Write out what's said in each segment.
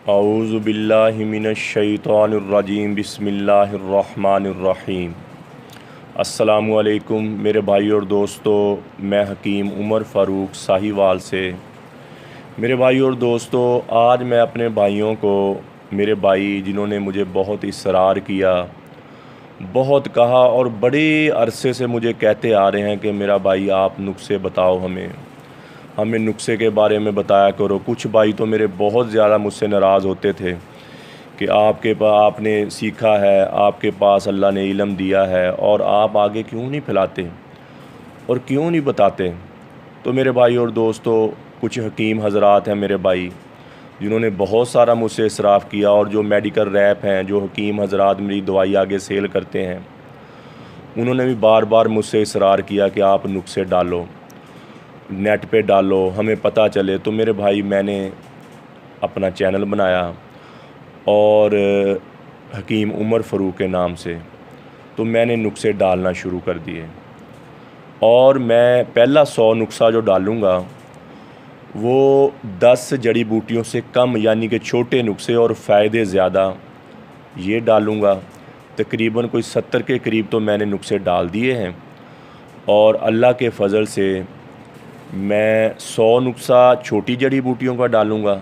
औज़ु बिल्लाहि मिनश शैतानिर्रजीम बिस्मिल्लाहिर्रहमानिर्रहीम। अस्सलामु अलैकुम मेरे भाई और दोस्तों, मैं हकीम उमर फ़ारूक साहिवाल से। मेरे भाई और दोस्तों, आज मैं अपने भाइयों को, मेरे भाई जिन्होंने मुझे बहुत इसरार किया, बहुत कहा और बड़े अरसे से मुझे कहते आ रहे हैं कि मेरा भाई आप नुस्खे बताओ, हमें हमें नुस्खे के बारे में बताया करो। कुछ भाई तो मेरे बहुत ज़्यादा मुझसे नाराज़ होते थे कि आपके पास आपने सीखा है, आपके पास अल्लाह ने इल्म दिया है और आप आगे क्यों नहीं फैलाते और क्यों नहीं बताते। तो मेरे भाई और दोस्तों, कुछ हकीम हजरात हैं मेरे भाई, जिन्होंने बहुत सारा मुझसे इसराफ़ किया, और जो मेडिकल रैप हैं, जो हकीम हजरात मेरी दवाई आगे सेल करते हैं, उन्होंने भी बार बार मुझसे इसरार किया कि आप नुस्खे डालो, नेट पे डालो, हमें पता चले। तो मेरे भाई, मैंने अपना चैनल बनाया और हकीम उमर फ़ारूक के नाम से, तो मैंने नुस्खे डालना शुरू कर दिए। और मैं पहला 100 नुस्खा जो डालूँगा वो 10 जड़ी बूटियों से कम, यानी कि छोटे नुस्खे और फ़ायदे ज़्यादा, ये डालूँगा। तकरीबन कोई 70 के करीब तो मैंने नुस्खे डाल दिए हैं, और अल्लाह के फ़ज़ल से मैं 100 नुस्खा छोटी जड़ी बूटियों का डालूँगा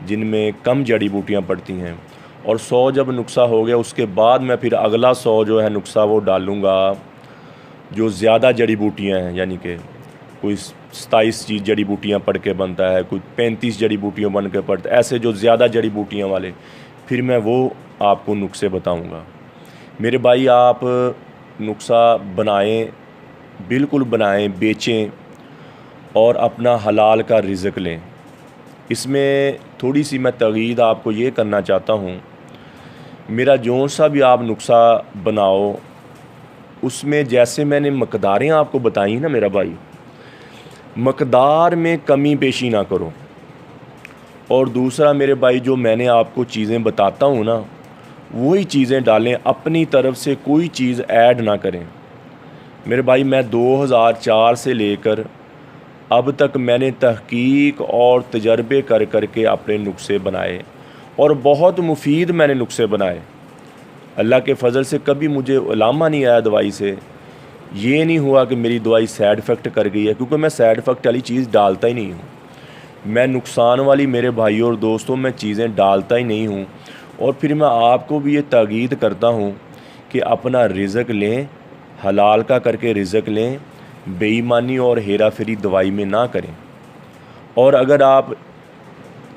जिनमें कम जड़ी बूटियाँ पड़ती हैं, और 100 जब नुस्खा हो गया उसके बाद मैं फिर अगला 100 जो है नुस्खा वो डालूँगा जो ज़्यादा जड़ी बूटियाँ हैं, यानी कि कोई 27 चीज़ जड़ी बूटियाँ पढ़ के बनता है, कोई 35 जड़ी बूटियाँ बन के पड़ता है, ऐसे जो ज़्यादा जड़ी बूटियाँ वाले, फिर मैं वो आपको नुस्खे बताऊँगा। मेरे भाई, आप नुस्खा बनाएं, बिल्कुल बनाएं, बेचें और अपना हलाल का रिज़्क लें। इसमें थोड़ी सी मैं तगीद आपको ये करना चाहता हूँ, मेरा जौन सा भी आप नुस्खा बनाओ उसमें जैसे मैंने मकदारें आपको बताई ना मेरा भाई, मकदार में कमी पेशी ना करो। और दूसरा मेरे भाई, जो मैंने आपको चीज़ें बताता हूँ ना, वही चीज़ें डालें, अपनी तरफ से कोई चीज़ ऐड ना करें। मेरे भाई, मैं 2004 से लेकर अब तक मैंने तहकीक और तजर्बे कर कर के अपने नुस्खे बनाए, और बहुत मुफीद मैंने नुस्खे बनाए। अल्लाह के फ़ज़ल से कभी मुझे उलामा नहीं आया दवाई से, ये नहीं हुआ कि मेरी दवाई साइड इफ़ेक्ट कर गई है, क्योंकि मैं साइड इफ़ेक्ट वाली चीज़ डालता ही नहीं हूँ। मैं नुकसान वाली, मेरे भाइयों और दोस्तों, मैं चीज़ें डालता ही नहीं हूँ। और फिर मैं आपको भी ये ताकीद करता हूँ कि अपना रिज़्क लें, हलाल का करके रिज़्क लें, बेईमानी और हेरा फेरी दवाई में ना करें। और अगर आप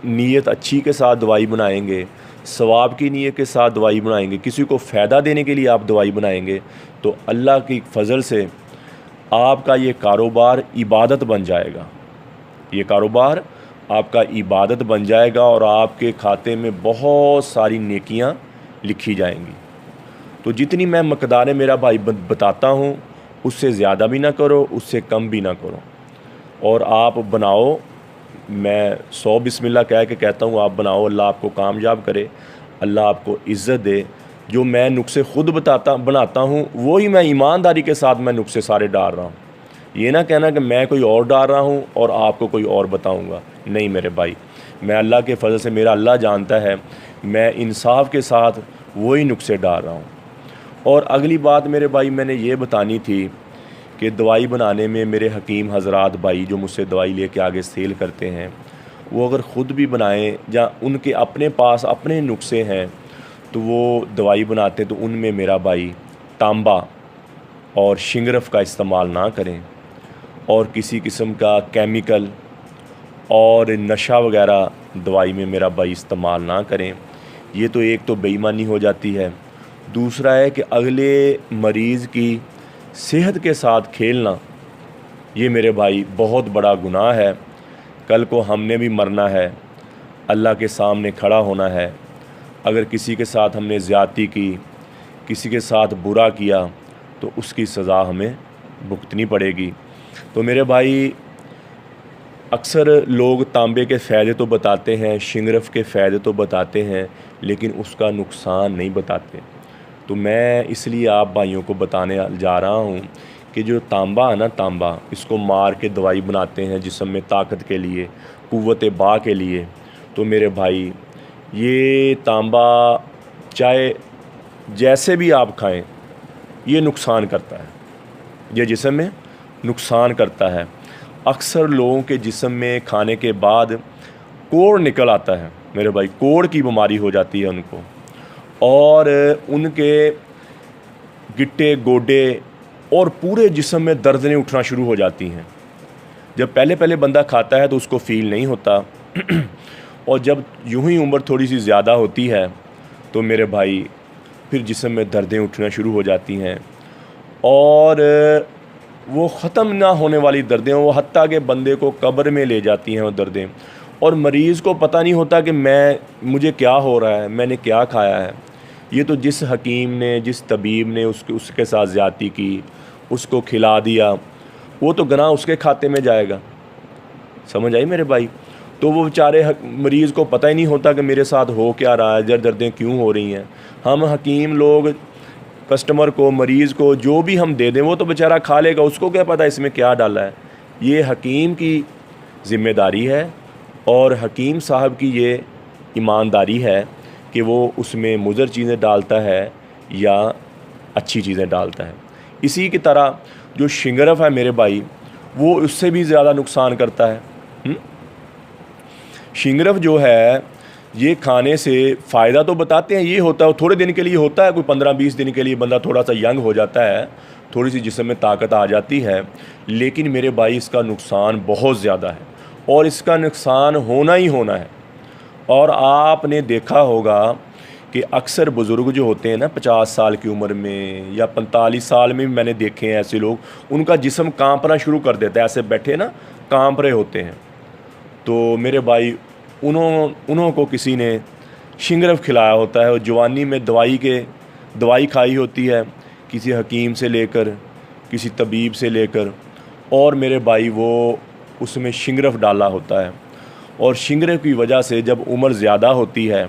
नीयत अच्छी के साथ दवाई बनाएंगे, सवाब की नीयत के साथ दवाई बनाएंगे, किसी को फ़ायदा देने के लिए आप दवाई बनाएंगे, तो अल्लाह की फ़ज़ल से आपका ये कारोबार इबादत बन जाएगा। ये कारोबार आपका इबादत बन जाएगा और आपके खाते में बहुत सारी नेकियां लिखी जाएंगी। तो जितनी मैं मकदारें मेरा भाई बताता हूँ, उससे ज़्यादा भी ना करो, उससे कम भी ना करो, और आप बनाओ। मैं 100 बिस्मिल्लाह कह के कहता हूँ, आप बनाओ, अल्लाह आपको कामयाब करे, अल्लाह आपको इज़्ज़त दे। जो मैं नुस्खे खुद बनाता हूँ, वही मैं ईमानदारी के साथ मैं नुस्खे सारे डाल रहा हूँ। ये ना कहना कि मैं कोई और डाल रहा हूँ और आपको कोई और बताऊँगा। नहीं मेरे भाई, मैं अल्लाह के फ़ज़ल से, मेरा अल्लाह जानता है, मैं इंसाफ के साथ वही नुस्खे डाल रहा हूँ। और अगली बात मेरे भाई, मैंने ये बतानी थी कि दवाई बनाने में मेरे हकीम हजरात भाई जो मुझसे दवाई लेके आगे सेल करते हैं, वो अगर ख़ुद भी बनाएं या उनके अपने पास अपने नुस्खे हैं तो वो दवाई बनाते, तो उनमें मेरा भाई तांबा और शिंगरफ का इस्तेमाल ना करें, और किसी किस्म का केमिकल और नशा वगैरह दवाई में मेरा भाई इस्तेमाल ना करें। ये तो एक तो बेईमानी हो जाती है। दूसरा है कि अगले मरीज़ की सेहत के साथ खेलना, ये मेरे भाई बहुत बड़ा गुनाह है। कल को हमने भी मरना है, अल्लाह के सामने खड़ा होना है। अगर किसी के साथ हमने ज़्यादती की, किसी के साथ बुरा किया, तो उसकी सज़ा हमें भुगतनी पड़ेगी। तो मेरे भाई, अक्सर लोग तांबे के फ़ायदे तो बताते हैं, शिंगरफ के फ़ायदे तो बताते हैं, लेकिन उसका नुकसान नहीं बताते। तो मैं इसलिए आप भाइयों को बताने जा रहा हूँ कि जो तांबा है ना, तांबा, इसको मार के दवाई बनाते हैं जिस्म में ताकत के लिए, क़ुव्वत बा के लिए। तो मेरे भाई, ये तांबा चाहे जैसे भी आप खाएं, ये नुकसान करता है, ये जिस्म में नुकसान करता है। अक्सर लोगों के जिस्म में खाने के बाद कोढ़ निकल आता है मेरे भाई, कोढ़ की बीमारी हो जाती है उनको, और उनके गिट्टे गोडे और पूरे जिस्म में दर्दें उठना शुरू हो जाती हैं। जब पहले पहले बंदा खाता है तो उसको फ़ील नहीं होता और जब यूं ही उम्र थोड़ी सी ज़्यादा होती है तो मेरे भाई फिर जिस्म में दर्दें उठना शुरू हो जाती हैं, और वो ख़त्म ना होने वाली दर्दें, वो हत्ता के बंदे को कब्र में ले जाती हैं वो दर्दें, और मरीज़ को पता नहीं होता कि मुझे क्या हो रहा है, मैंने क्या खाया है। ये तो जिस हकीम ने, जिस तबीब ने उसके साथ ज़्यादती की, उसको खिला दिया, वो तो गुनाह उसके खाते में जाएगा। समझ आई मेरे भाई? तो वो बेचारे मरीज़ को पता ही नहीं होता कि मेरे साथ हो क्या रहा है, दर्दें क्यों हो रही हैं। हम हकीम लोग कस्टमर को, मरीज़ को जो भी हम दे दें वो तो बेचारा खा लेगा, उसको क्या पता इसमें क्या डाला है। ये हकीम की ज़िम्मेदारी है और हकीम साहब की ये ईमानदारी है कि वो उसमें मुज़र चीज़ें डालता है या अच्छी चीज़ें डालता है। इसी की तरह जो शिंगरफ है मेरे भाई, वो उससे भी ज़्यादा नुकसान करता है। शिंगरफ जो है, ये खाने से फ़ायदा तो बताते हैं, ये होता है थोड़े दिन के लिए होता है, कोई 15-20 दिन के लिए बंदा थोड़ा सा यंग हो जाता है, थोड़ी सी जिस्म में ताकत आ जाती है। लेकिन मेरे भाई इसका नुकसान बहुत ज़्यादा है और इसका नुकसान होना ही होना है। और आपने देखा होगा कि अक्सर बुज़ुर्ग जो होते हैं ना 50 साल की उम्र में या 45 साल में भी मैंने देखे हैं ऐसे लोग, उनका जिस्म कांपना शुरू कर देता है, ऐसे बैठे ना कांप रहे होते हैं। तो मेरे भाई उन्हों को किसी ने शिंगरफ खिलाया होता है, और जवानी में दवाई खाई होती है किसी हकीम से लेकर, किसी तबीब से लेकर, और मेरे भाई वो उसमें शिंगरफ डाला होता है। और शिंगरफ की वजह से जब उम्र ज़्यादा होती है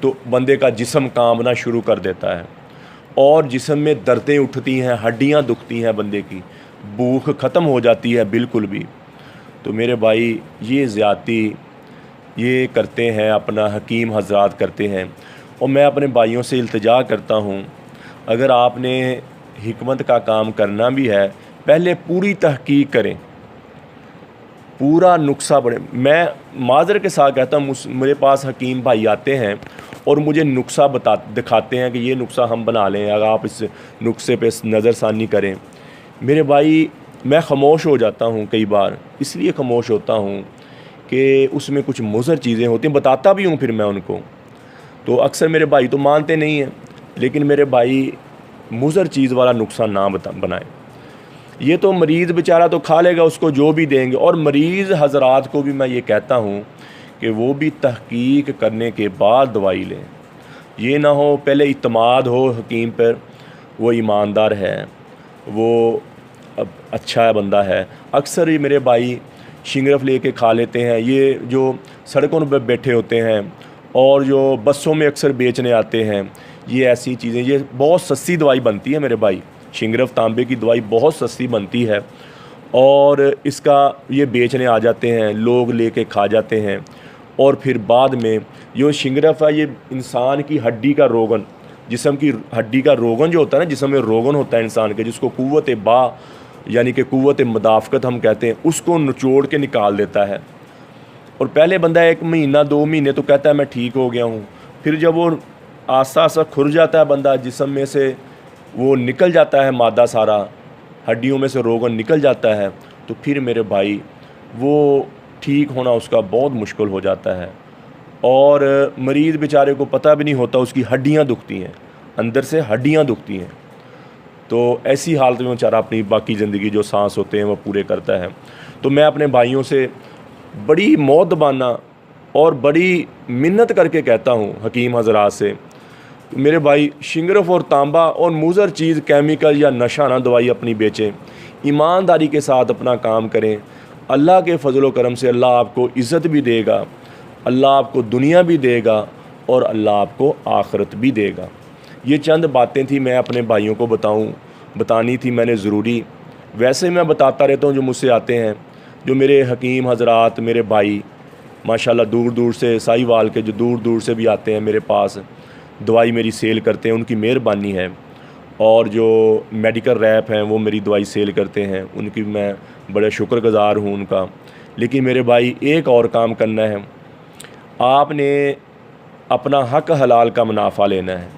तो बंदे का जिस्म कांपना शुरू कर देता है और जिस्म में दर्दें उठती हैं, हड्डियां दुखती हैं, बंदे की भूख ख़त्म हो जाती है बिल्कुल भी। तो मेरे भाई ये ज़्यादती ये करते हैं, अपना हकीम हजरात करते हैं। और मैं अपने भाइयों से इल्तिजा करता हूँ, अगर आपने हिकमत का काम करना भी है, पहले पूरी तहकीक करें, पूरा नुस्खा पढ़ें। मैं माज़र के साथ कहता हूँ, मेरे पास हकीम भाई आते हैं और मुझे नुस्खा दिखाते हैं कि ये नुस्खा हम बना लें, अगर आप इस नुस्खे पे नज़रसानी करें। मेरे भाई मैं ख़ामोश हो जाता हूँ कई बार, इसलिए ख़ामोश होता हूँ कि उसमें कुछ मुज़र चीज़ें होती हैं, बताता भी हूँ फिर मैं उनको। तो अक्सर मेरे भाई तो मानते नहीं हैं, लेकिन मेरे भाई मुज़र चीज़ वाला नुस्खा ना बनाएं। ये तो मरीज़ बेचारा तो खा लेगा, उसको जो भी देंगे। और मरीज़ हज़रात को भी मैं ये कहता हूँ कि वो भी तहकीक करने के बाद दवाई लें। ये ना हो पहले इत्माद हो हकीम पर, वो ईमानदार है, वो अब अच्छा बंदा है। अक्सर ही मेरे भाई शिंगरफ लेके खा लेते हैं, ये जो सड़कों पर बैठे होते हैं और जो बसों में अक्सर बेचने आते हैं, ये ऐसी चीज़ें, ये बहुत सस्ती दवाई बनती है मेरे भाई। शिंगरफ तांबे की दवाई बहुत सस्ती बनती है और इसका ये बेचने आ जाते हैं, लोग लेके खा जाते हैं। और फिर बाद में जो शिंगरफ है, ये इंसान की हड्डी का रोगन, जिस्म की हड्डी का रोगन जो होता है ना, जिस्म में रोगन होता है इंसान के, जिसको कुव्वत बा यानी कि कुव्वत मुदाफ़कत हम कहते हैं, उसको निचोड़ के निकाल देता है। और पहले बंदा 1 महीना 2 महीने तो कहता है मैं ठीक हो गया हूँ, फिर जब वो आस्ता आस्ता खुर जाता है बंदा, जिस्म में से वो निकल जाता है मादा सारा, हड्डियों में से रोगन निकल जाता है, तो फिर मेरे भाई वो ठीक होना उसका बहुत मुश्किल हो जाता है। और मरीज़ बेचारे को पता भी नहीं होता उसकी हड्डियाँ दुखती हैं, अंदर से हड्डियाँ दुखती हैं। तो ऐसी हालत में बेचारा अपनी बाकी ज़िंदगी जो सांस होते हैं वो पूरे करता है। तो मैं अपने भाइयों से बड़ी मौदबाना और बड़ी मिन्नत करके कहता हूँ हकीम हज़रात से, मेरे भाई शिंगरफ और तांबा और मुज़र चीज़, केमिकल या नशा ना दवाई अपनी बेचें, ईमानदारी के साथ अपना काम करें। अल्लाह के फजल करम से अल्लाह आपको इज़्ज़त भी देगा, अल्लाह आपको दुनिया भी देगा और अल्लाह आपको आखिरत भी देगा। ये चंद बातें थी मैं अपने भाइयों को बतानी थी मैंने ज़रूरी। वैसे मैं बताता रहता हूँ जो मुझसे आते हैं, जो मेरे हकीम हज़रात, मेरे भाई माशाल्लाह दूर दूर से साहिवाल के जो दूर दूर से भी आते हैं मेरे पास, दवाई मेरी सेल करते हैं, उनकी मेहरबानी है। और जो मेडिकल रैप हैं वो मेरी दवाई सेल करते हैं, उनकी मैं बड़ा शुक्रगुज़ार हूँ उनका। लेकिन मेरे भाई एक और काम करना है, आपने अपना हक हलाल का मुनाफा लेना है।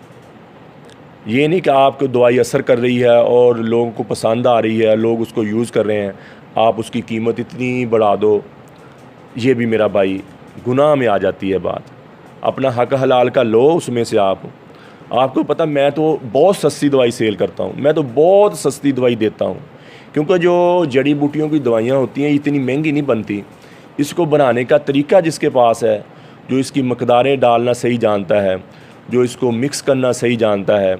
ये नहीं कि आपको दवाई असर कर रही है और लोगों को पसंद आ रही है, लोग उसको यूज़ कर रहे हैं, आप उसकी कीमत इतनी बढ़ा दो, ये भी मेरा भाई गुनाह में आ जाती है बात। अपना हक हलाल का लो, उसमें से आपको पता, मैं तो बहुत सस्ती दवाई सेल करता हूँ, मैं तो बहुत सस्ती दवाई देता हूँ, क्योंकि जो जड़ी बूटियों की दवाइयाँ होती हैं इतनी महंगी नहीं बनती। इसको बनाने का तरीका जिसके पास है, जो इसकी मकदारें डालना सही जानता है, जो इसको मिक्स करना सही जानता है,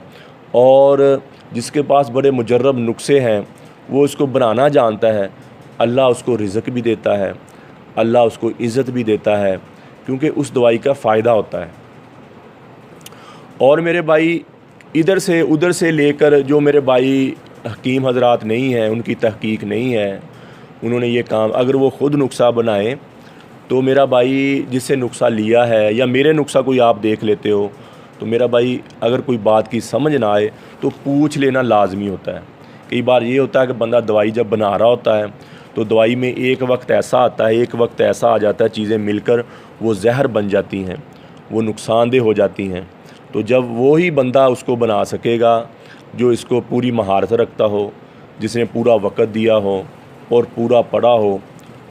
और जिसके पास बड़े मुजर्रब नुस्खे हैं, वो इसको बनाना जानता है, अल्लाह उसको रिज़्क़ भी देता है, अल्लाह उसको इज़्ज़त भी देता है, क्योंकि उस दवाई का फ़ायदा होता है। और मेरे भाई इधर से उधर से लेकर, जो मेरे भाई हकीम हजरात नहीं हैं, उनकी तहकीक नहीं है, उन्होंने ये काम, अगर वो ख़ुद नुस्खा बनाएं तो मेरा भाई जिससे नुस्खा लिया है, या मेरे नुस्खा कोई आप देख लेते हो, तो मेरा भाई अगर कोई बात की समझ ना आए तो पूछ लेना लाजमी होता है। कई बार ये होता है कि बंदा दवाई जब बना रहा होता है तो दवाई में एक वक्त ऐसा आता है, एक वक्त ऐसा आ जाता है, चीज़ें मिलकर वो जहर बन जाती हैं, वो नुकसानदेह हो जाती हैं। तो जब वो ही बंदा उसको बना सकेगा जो इसको पूरी महारत रखता हो, जिसने पूरा वक़्त दिया हो और पूरा पढ़ा हो,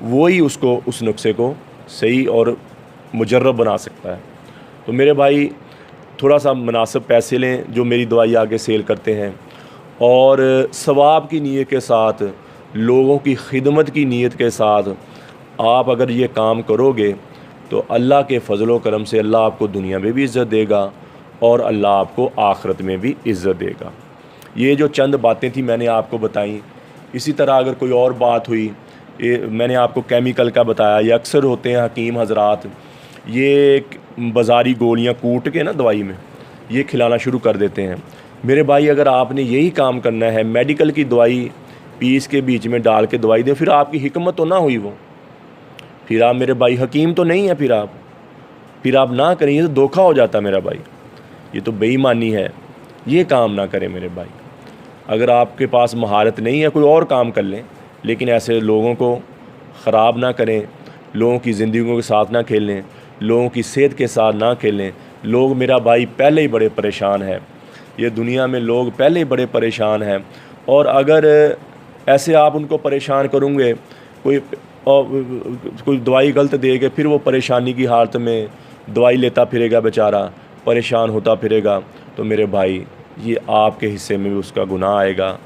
वो ही उसको उस नुस्खे को सही और मुजर्रब बना सकता है। तो मेरे भाई थोड़ा सा मुनासिब पैसे लें जो मेरी दवाई आगे सेल करते हैं, और सवाब की नीयत के साथ, लोगों की खिदमत की नीयत के साथ आप अगर ये काम करोगे तो अल्लाह के फ़ज़ल व करम से अल्लाह आपको दुनिया में भी इज़्ज़त देगा और अल्लाह आपको आखिरत में भी इज़्ज़त देगा। ये जो चंद बातें थी मैंने आपको बताई। इसी तरह अगर कोई और बात हुई, मैंने आपको केमिकल का बताया, ये अक्सर होते हैं हकीम हजरात, ये बाज़ारी गोलियां कूट के ना दवाई में ये खिलाना शुरू कर देते हैं। मेरे भाई अगर आपने यही काम करना है, मेडिकल की दवाई पीस के बीच में डाल के दवाई दें, फिर आपकी हिकमत तो ना हुई वो, फिर आप मेरे भाई हकीम तो नहीं है, फिर आप ना करें, ये तो धोखा हो जाता मेरा भाई, ये तो बेईमानी है। ये काम ना करें मेरे भाई। अगर आपके पास महारत नहीं है, कोई और काम कर लें, लेकिन ऐसे लोगों को ख़राब ना करें, लोगों की ज़िंदगियों के साथ ना खेलें, लोगों की सेहत के साथ ना खेलें। लोग मेरा भाई पहले ही बड़े परेशान हैं, ये दुनिया में लोग पहले ही बड़े परेशान हैं, और अगर ऐसे आप उनको परेशान करोगे, कोई दवाई गलत देके फिर वो परेशानी की हालत में दवाई लेता फिरेगा बेचारा, परेशान होता फिरेगा, तो मेरे भाई ये आपके हिस्से में भी उसका गुनाह आएगा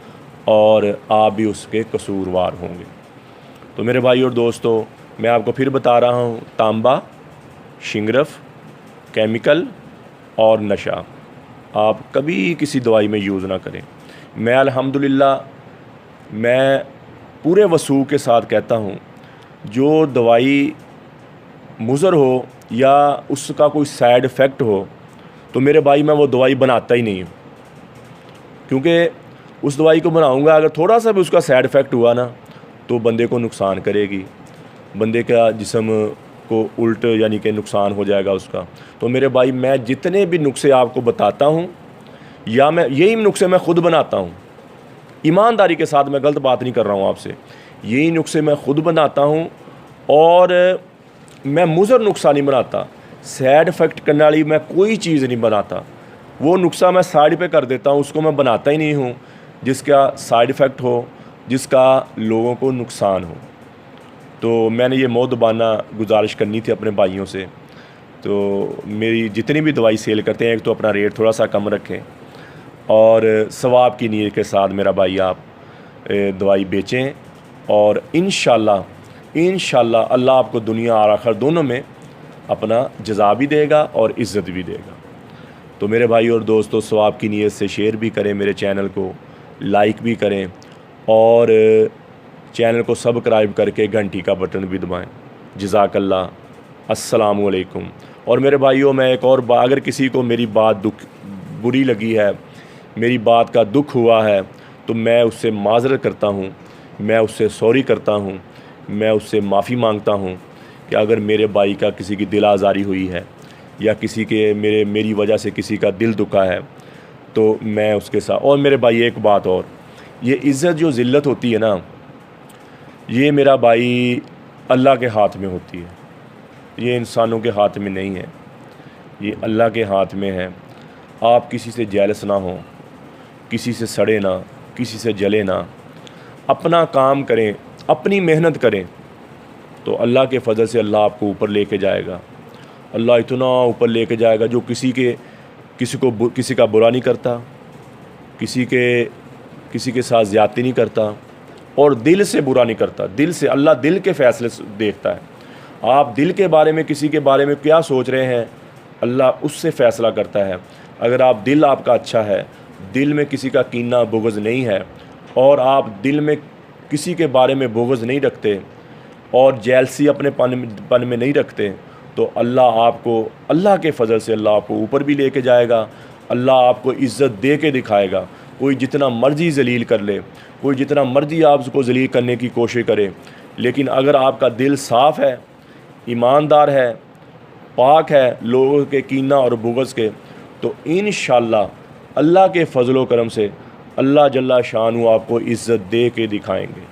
और आप भी उसके कसूरवार होंगे। तो मेरे भाई और दोस्तों, मैं आपको फिर बता रहा हूँ, तांबा, शिंगरफ, केमिकल और नशा आप कभी किसी दवाई में यूज़ ना करें। मैं अल्हम्दुलिल्लाह मैं पूरे वसूख के साथ कहता हूँ, जो दवाई मुज़र हो या उसका कोई साइड इफ़ेक्ट हो, तो मेरे भाई मैं वो दवाई बनाता ही नहीं हूँ, क्योंकि उस दवाई को बनाऊँगा अगर थोड़ा सा भी उसका साइड इफ़ेक्ट हुआ ना तो बंदे को नुकसान करेगी, बंदे का जिस्म को उल्ट यानी कि नुकसान हो जाएगा उसका। तो मेरे भाई मैं जितने भी नुस्खे आपको बताता हूँ, या मैं यही नुस्खे मैं ख़ुद बनाता हूँ, ईमानदारी के साथ, मैं गलत बात नहीं कर रहा हूँ आपसे, यही नुस्खे मैं ख़ुद बनाता हूँ, और मैं मुज़र नुस्खा नहीं बनाता, साइड इफ़ेक्ट करने वाली मैं कोई चीज़ नहीं बनाता। वो नुस्खा मैं साइड पे कर देता हूँ, उसको मैं बनाता ही नहीं हूँ जिसका साइड इफ़ेक्ट हो, जिसका लोगों को नुकसान हो। तो मैंने ये मौदबाना गुजारिश करनी थी अपने भाइयों से। तो मेरी जितनी भी दवाई सेल करते हैं, एक तो अपना रेट थोड़ा सा कम रखें, और सवाब की नीयत के साथ मेरा भाई आप दवाई बेचें, और इंशाल्लाह अल्लाह आपको दुनिया और आखिरत दोनों में अपना जज़ा भी देगा और इज़्ज़त भी देगा। तो मेरे भाई और दोस्तों, सवाब की नीयत से शेयर भी करें, मेरे चैनल को लाइक भी करें, और चैनल को सब्सक्राइब करके घंटी का बटन भी दबाएं। जज़ाकल्लाह, अस्सलामु अलैकुम। और मेरे भाइयों, मैं एक और बात, अगर किसी को मेरी बात बुरी लगी है, मेरी बात का दुख हुआ है, तो मैं उससे माज़रत करता हूँ, मैं उससे सॉरी करता हूँ, मैं उससे माफ़ी मांगता हूँ, कि अगर मेरे भाई का किसी की दिल आज़ारी हुई है या किसी के मेरी वजह से किसी का दिल दुखा है तो मैं उसके साथ। और मेरे भाई एक बात और, ये इज़्ज़त जो ज़िल्लत होती है ना, ये मेरा भाई अल्लाह के हाथ में होती है, ये इंसानों के हाथ में नहीं है, ये अल्लाह के हाथ में है। आप किसी से जेलस ना हो, किसी से सड़े ना, किसी से जले ना, अपना काम करें, अपनी मेहनत करें तो अल्लाह के फ़ज़ल से अल्लाह आपको ऊपर लेके जाएगा। अल्लाह इतना ऊपर लेके जाएगा जो किसी का बुरा नहीं करता, किसी के साथ ज़्यादती नहीं करता और दिल से बुरा नहीं करता। दिल से, अल्लाह दिल के फ़ैसले देखता है। आप दिल के बारे में, किसी के बारे में क्या सोच रहे हैं, अल्लाह उससे फ़ैसला करता है। अगर आपका अच्छा है, दिल में किसी का कीना बुग़्ज़ नहीं है और आप दिल में किसी के बारे में बुग़्ज़ नहीं रखते और जेलसी अपने पन में नहीं रखते तो अल्लाह के फ़ज़ल से अल्लाह आपको ऊपर भी लेके जाएगा। अल्लाह आपको इज़्ज़त दे के दिखाएगा। कोई जितना मर्ज़ी ज़लील कर ले, कोई जितना मर्ज़ी आपको ज़लील करने की कोशिश करे, लेकिन अगर आपका दिल साफ़ है, ईमानदार है, पाक है लोगों के कीना और बुग़्ज़ के, तो इंशाअल्लाह अल्लाह के फ़ज़ल करम से अल्लाह जल्ला शानु आपको इज़्ज़त दे के दिखाएंगे।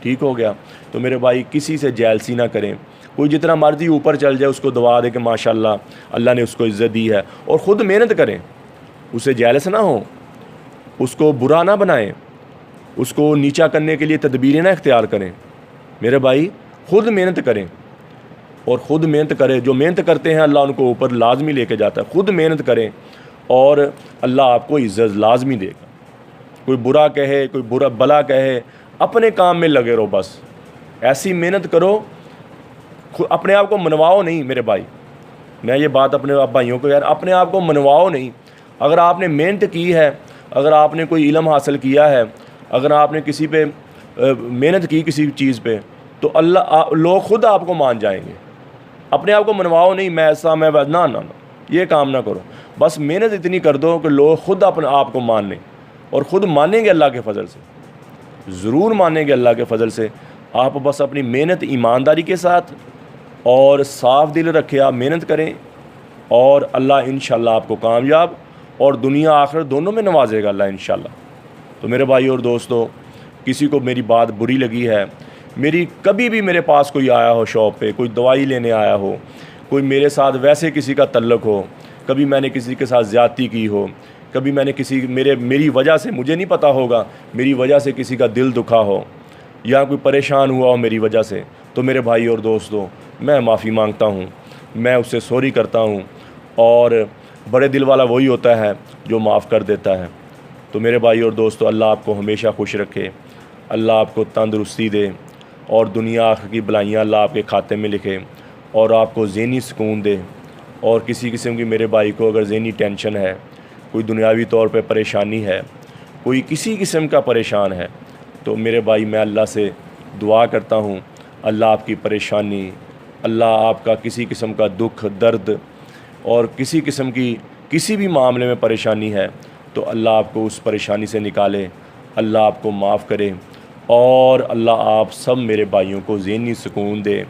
ठीक हो गया। तो मेरे भाई किसी से जेलसी ना करें। कोई जितना मर्ज़ी ऊपर चल जाए उसको दुआ दे कि माशाअल्लाह अल्लाह ने उसको इज़्ज़त दी है, और ख़ुद मेहनत करें, उसे जेलस ना हो, उसको बुरा ना बनाएं, उसको नीचा करने के लिए तदबीरें ना इख्तियार करें। मेरे भाई ख़ुद मेहनत करें और ख़ुद मेहनत करें। जो मेहनत करते हैं अल्लाह उनको ऊपर लाजमी लेके जाता है। ख़ुद मेहनत करें और अल्लाह आपको इज़्ज़त लाजमी देगा। कोई बुरा कहे, कोई बुरा भला कहे, अपने काम में लगे रहो। बस ऐसी मेहनत करो, अपने आप को मनवाओ नहीं। मेरे भाई, मैं ये बात अपने भाइयों को, यार अपने आप को मनवाओ नहीं। अगर आपने मेहनत की है, अगर आपने कोई इल्म हासिल किया है, अगर आपने किसी पे मेहनत की किसी चीज़ पे, तो लोग ख़ुद आपको मान जाएंगे। अपने आप को मनवाओ नहीं, मैं ऐसा, मैं ना ना ना, ये काम ना करो। बस मेहनत इतनी कर दो कि लोग ख़ुद अपने आप को मान लें, और ख़ुद मानेंगे अल्लाह के फ़ज़ल से, ज़रूर मानेंगे अल्लाह के फ़ज़ल से। आप बस अपनी मेहनत ईमानदारी के साथ और साफ़ दिल रखे, आप मेहनत करें और अल्लाह इंशाअल्लाह आपको कामयाब और दुनिया आखिरत दोनों में नवाजेगा अल्लाह इंशाअल्लाह। तो मेरे भाई और दोस्तों, किसी को मेरी बात बुरी लगी है, कभी भी मेरे पास कोई आया हो शॉप पे, कोई दवाई लेने आया हो, कोई मेरे साथ वैसे किसी का तल्लुक़ हो, कभी मैंने किसी के साथ ज़्यादती की हो, कभी मैंने मेरी वजह से, मुझे नहीं पता होगा, मेरी वजह से किसी का दिल दुखा हो या कोई परेशान हुआ हो मेरी वजह से, तो मेरे भाई और दोस्तों मैं माफ़ी मांगता हूँ, मैं उससे सॉरी करता हूँ। और बड़े दिल वाला वही होता है जो माफ़ कर देता है। तो मेरे भाई और दोस्तों, अल्लाह आपको हमेशा खुश रखे, अल्लाह आपको तंदुरुस्ती दे और दुनिया आखिर की भलाइयाँ अल्लाह आपके खाते में लिखे और आपको ज़हनी सुकून दे। और किसी किस्म की मेरे भाई को अगर ज़हनी टेंशन है, कोई दुनियावी तौर पे परेशानी है, कोई किसी किस्म का परेशान है, तो मेरे भाई मैं अल्लाह से दुआ करता हूँ, अल्लाह आपकी परेशानी, अल्लाह आपका किसी किस्म का दुख दर्द और किसी किस्म की किसी भी मामले में परेशानी है तो अल्लाह आपको उस परेशानी से निकाले, अल्लाह आपको माफ़ करे और अल्लाह आप सब मेरे भाइयों को ज़हनी सुकून दे।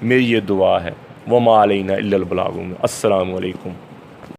मेरी ये दुआ है। वमा अलैना इल्लल बलाग। अस्सलामु अलैकुम।